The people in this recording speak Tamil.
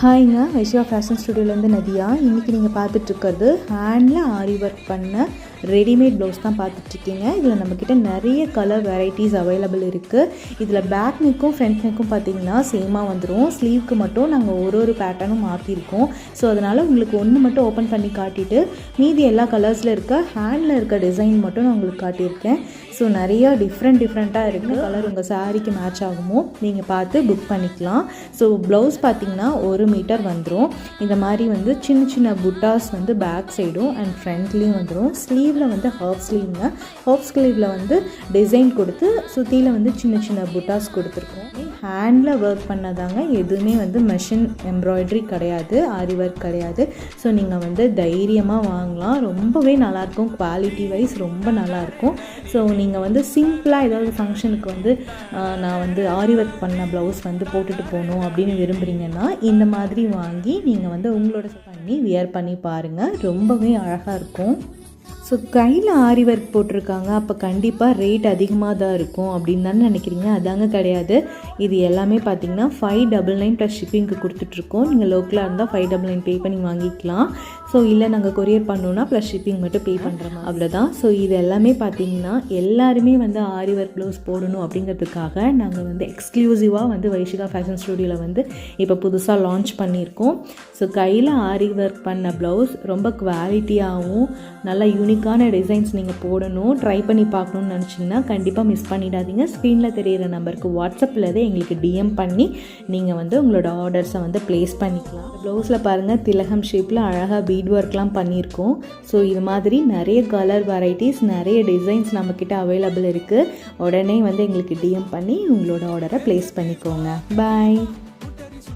ஹாய்ங்க, வைஷ்யா ஃபேஷன் ஸ்டுடியோலேருந்து நதியா. இன்றைக்கி நீங்கள் பார்த்துட்ருக்கிறது ஹேண்டில் ஆரி ஒர்க் பண்ண ரெடிமேட் ப்ளவுஸ் தான் பார்த்துட்ருக்கீங்க. இதில் நம்மக்கிட்ட நிறைய கலர் வெரைட்டிஸ் அவைலபிள் இருக்குது. இதில் பேக் நெக்கும் ஃப்ரண்ட் நெக்கும் பார்த்திங்கன்னா சேமாக வந்துடும். ஸ்லீவ்க்கு மட்டும் நாங்கள் ஒரு பேட்டர்னும் மாற்றிருக்கோம். ஸோ அதனால் உங்களுக்கு ஒன்று மட்டும் ஓப்பன் பண்ணி காட்டிட்டு மீதி எல்லா கலர்ஸில் இருக்க ஹேண்டில் இருக்க டிசைன் மட்டும் நான் உங்களுக்கு காட்டியிருக்கேன். ஸோ நிறையா டிஃப்ரெண்ட்டாக இருக்குது. கலர் உங்கள் சாரீக்கு மேட்ச் ஆகுமோ நீங்கள் பார்த்து புக் பண்ணிக்கலாம். ஸோ ப்ளவுஸ் பார்த்திங்கன்னா 1 மீட்டர் வந்துடும். இந்த மாதிரி வந்து சின்ன புட்டாஸ் வந்து பேக் சைடும் அண்ட் ஃப்ரண்ட்லேயும் வந்துடும். ஸ்லீவில் வந்து ஹாஃப் ஸ்லீவ்ங்க. ஹாஃப் ஸ்லீவில் வந்து டிசைன் கொடுத்து சுற்றியில் வந்து சின்ன புட்டாஸ் கொடுத்துருக்கோம். ஹேண்டில் ஒர்க் பண்ணதாங்க, எதுவுமே வந்து மெஷின் எம்ப்ராய்டரி கிடையாது, ஆரி ஒர்க் கிடையாது. ஸோ நீங்கள் வந்து தைரியமாக வாங்கலாம். ரொம்பவே நல்லாயிருக்கும், குவாலிட்டி வைஸ் ரொம்ப நல்லாயிருக்கும். ஸோ நீங்கள் வந்து சிம்பிளாக ஏதாவது ஃபங்க்ஷனுக்கு வந்து நான் வந்து ஆரி ஒர்க் பண்ண ப்ளவுஸ் வந்து போட்டுட்டு போகணும் அப்படின்னு விரும்புகிறீங்கன்னா இந்த மாதிரி வாங்கி நீங்கள் வந்து உங்களோட பண்ணி வியர் பண்ணி பாருங்கள். ரொம்பவே அழகாக இருக்கும். ஸோ கையில் ஆரி ஒர்க் போட்டிருக்காங்க, அப்போ கண்டிப்பாக ரேட் அதிகமாக தான் இருக்கும் அப்படின்னு தானே நினைக்கிறீங்க. அதாங்க கிடையாது. இது எல்லாமே பார்த்திங்கன்னா 599 ப்ளஸ் ஷிப்பிங்க்கு கொடுத்துட்ருக்கோம். நீங்கள் லோக்கலாக இருந்தால் 599 பே பண்ணி வாங்கிக்கலாம். ஸோ இல்லை நாங்கள் கொரியர் பண்ணோன்னா ப்ளஸ் ஷிப்பிங் மட்டும் பே பண்ணுறோம், அவ்வளோதான். ஸோ இது எல்லாமே பார்த்திங்கன்னா எல்லாருமே வந்து ஆரி ஒர்க் ப்ளவுஸ் போடணும் அப்படிங்கிறதுக்காக நாங்கள் வந்து எக்ஸ்க்ளூசிவாக வந்து வைஷிகா ஃபேஷன் ஸ்டுடியோவில் வந்து இப்போ புதுசாக லான்ச் பண்ணியிருக்கோம். ஸோ கையில் ஆரி ஒர்க் பண்ண ப்ளவுஸ் ரொம்ப குவாலிட்டியாகவும் நல்லா யூனிக்கான டிசைன்ஸ் நீங்கள் போடணும், ட்ரை பண்ணி பார்க்கணுன்னு நினச்சிங்கன்னா கண்டிப்பாக மிஸ் பண்ணிடாதீங்க. ஸ்க்ரீனில் தெரிகிற நம்பருக்கு வாட்ஸ்அப்பில் எங்களுக்கு டிஎம் பண்ணி நீங்கள் வந்து உங்களோட ஆர்டர்ஸை வந்து ப்ளேஸ் பண்ணிக்கலாம். ப்ளவுஸில் பாருங்கள், திலகம் ஷேப்பில் அழகாக பீட் ஒர்க்லாம் பண்ணியிருக்கோம். ஸோ இது மாதிரி நிறைய கலர் வெரைட்டிஸ், நிறைய டிசைன்ஸ் நம்மக்கிட்ட அவைலபிள் இருக்குது. உடனே வந்து எங்களுக்கு டிஎம் பண்ணி உங்களோட ஆர்டரை ப்ளேஸ் பண்ணிக்கோங்க. பாய்.